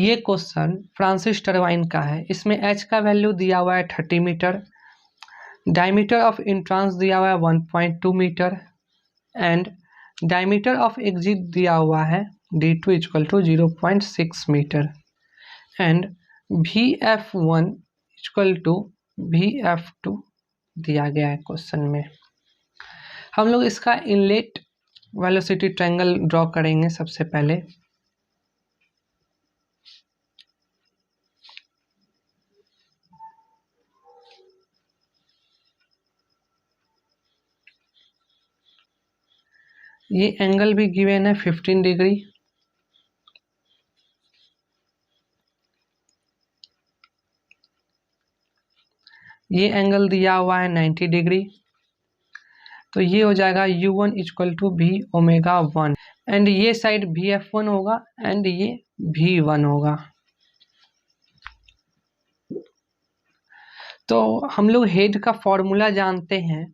ये question Francis turbine का है। इसमें एच का वैल्यू दिया हुआ है 30 मीटर, डायमीटर ऑफ इंट्रांस दिया हुआ है 1.2 meter and diameter of exit दिया हुआ है D2 equal to 0.6 meter and VF1 equal to VF2 दिया गया है क्वेश्चन में। हम लोग इसका इनलेट वेलोसिटी ट्रायंगल ड्रॉ करेंगे। सबसे पहले ये एंगल भी गिवन है 15 डिग्री, ये एंगल दिया हुआ है 90 डिग्री। तो ये हो जाएगा U1 equal to V omega 1 and ये साइड VF1 होगा एंड ये V1 होगा। तो हम लोग हेड का फॉर्मूला जानते हैं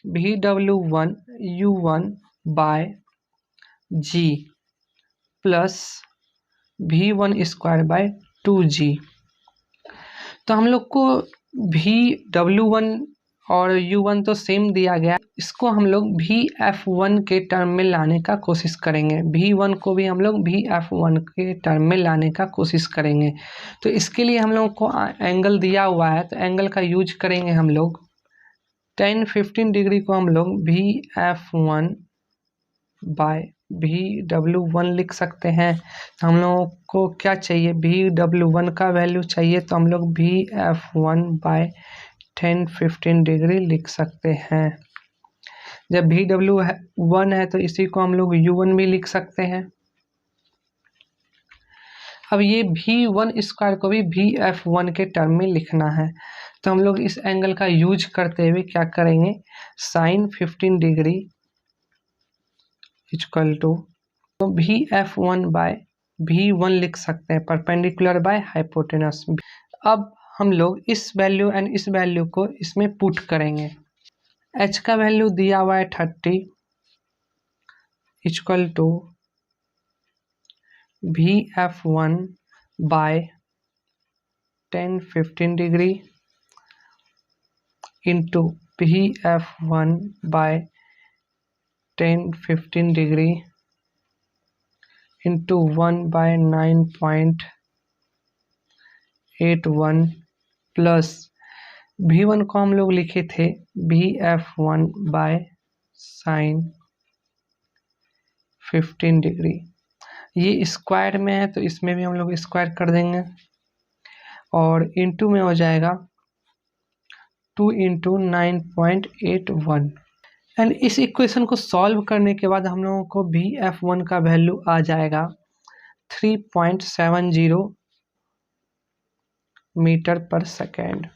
VW1 U1 by G plus V1 square by 2G। तो हम लोग को VW1 और U1 तो सेम दिया गया, इसको हम लोग VF1 के टर्म में लाने का कोशिश करेंगे। V1 को भी हम लोग VF1 के टर्म में लाने का कोशिश करेंगे। तो इसके लिए हम लोग को एंगल दिया हुआ है, तो एंगल का यूज करेंगे हम लोग। 10-15 डिग्री को हम लोग VF1 बाय VW1 लिख सकते हैं। तो हम लोगों को क्या चाहिए, VW1 का वैल्यू चाहिए, तो हम लोग VF1 बाय 10-15 डिग्री लिख सकते हैं। जब VW1 है तो इसी को हम लोग U1 भी लिख सकते हैं। अब ये V1 स्क्वायर को भी VF1 के टर्म में लिखना है, तो हम लोग इस एंगल का यूज करते हुए क्या करेंगे, sine 15 degree equal to VF1 by V1 लिख सकते हैं, परपेंडिकुलर बाय हाइपोटेनस। अब हम लोग इस वैल्यू एंड इस वैल्यू को इसमें पुट करेंगे। H का वैल्यू दिया हुआ है 30 equal to VF1 by 10-15 degree into VF1 by 10-15 degree into 1/9.81 plus V1 को हम लोग लिखे थे VF1 बाय साइन 15 डिग्री। ये स्क्वायर में है तो इसमें भी हम लोग स्क्वायर कर देंगे और इंटू में हो जाएगा 2 × 9.81 एंड इस इक्वेशन को सॉल्व करने के बाद हम लोगों को VF1 का वैल्यू आ जाएगा 3.70 मीटर पर सेकेंड।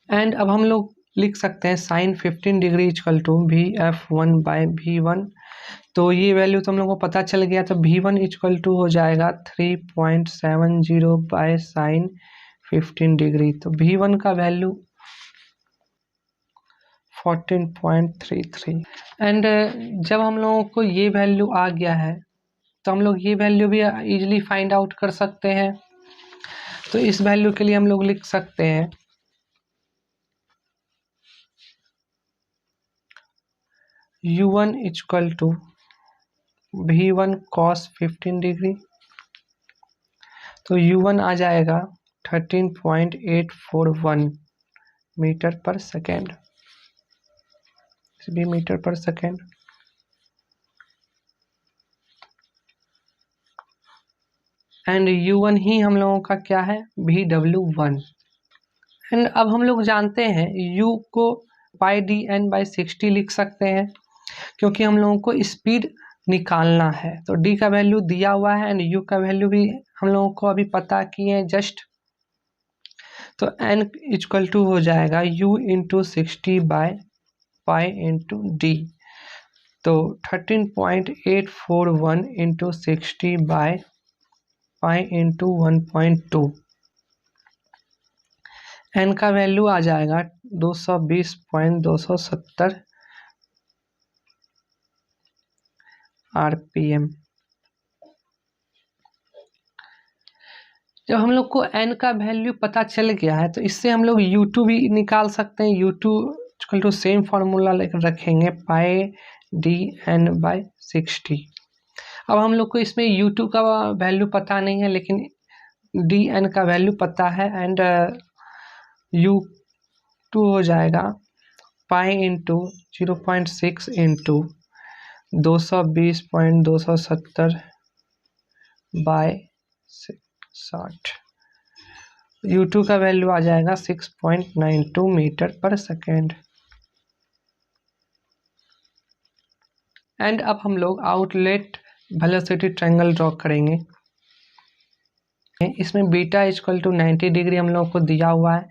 एंड अब हम लोग लिख सकते हैं sine 15 degree equal to VF1 by V1। तो ये वैल्यू तो हम लोग को पता चल गया, तो V1 इक्वल टू हो जाएगा 3.70 बाय साइन 15 डिग्री। तो V1 का वैल्यू 14.33 एंड जब हम लोगों को ये वैल्यू आ गया है तो हम लोग ये वैल्यू भी इजीली फाइंड आउट कर सकते हैं। तो इस वैल्यू के लिए हम लोग लिख सकते हैं U1 equal to V1 cos 15 degree. तो U1 आ जाएगा 13.841 मीटर पर सेकेंड, भी मीटर पर सेकेंड। एंड U1 ही हम लोगों का क्या है, VW1। एंड अब हम लोग जानते हैं U को πdn/60 लिख सकते हैं, क्योंकि हम लोगों को स्पीड निकालना है। तो D का वैल्यू दिया हुआ है एंड U का वैल्यू भी हम लोगों को अभी पता किए हैं जस्ट। तो N इक्वल टू हो जाएगा U × 60 by pi into D। तो 13.841 × 60 बाय पाई इंटू 1.2। N का वैल्यू आ जाएगा 220.270 RPM। जब हम लोग को n का वैल्यू पता चल गया है तो इससे हम लोग u2 भी निकाल सकते हैं। u2 equal to same formula लेकर रखेंगे पाई dn/60। अब हम लोग को इसमें u2 का वैल्यू पता नहीं है लेकिन dn का वैल्यू पता है एंड u2 हो जाएगा pi into 0.6 into 220.270 bye 60। u2 का वैल्यू आ जाएगा 6.92 मीटर पर सेकेंड। एंड अब हम लोग आउटलेट वेलोसिटी ट्रायंगल ड्रॉ करेंगे। इसमें बीटा इक्वल टू 90 डिग्री हम लोगों को दिया हुआ है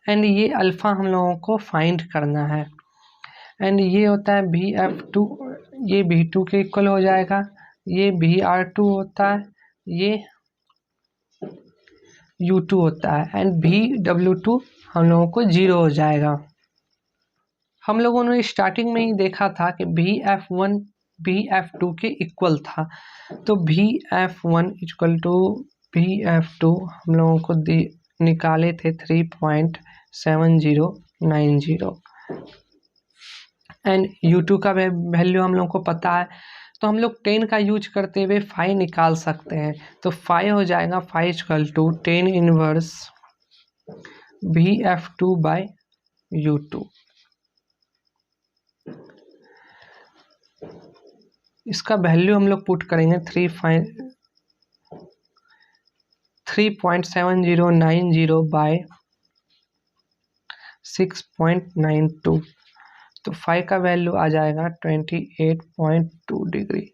एंड ये अल्फ़ा हम लोगों को फाइंड करना है। एंड ये होता है Vf2, ये V2 के इक्वल हो जाएगा, ये Vr2 होता है, ये U2 होता है एंड Vw2 हम लोगों को 0 हो जाएगा। हम लोगों ने स्टार्टिंग में ही देखा था कि Vf1 Vf2 के इक्वल था, तो Vf1 इक्वल टू Vf2 हम लोगों को निकाले थे 3.7090 एंड U2 का वैल्यू हम लोग को पता है, तो हम लोग 10 का यूज करते हुए फाई निकाल सकते हैं। तो फाई हो जाएगा phi equal to 10 inverse Vf2/U2। इसका वैल्यू हम लोग पुट करेंगे 3.7090 बाय 6.92, तो फाई का वैल्यू आ जाएगा 28.2 डिग्री।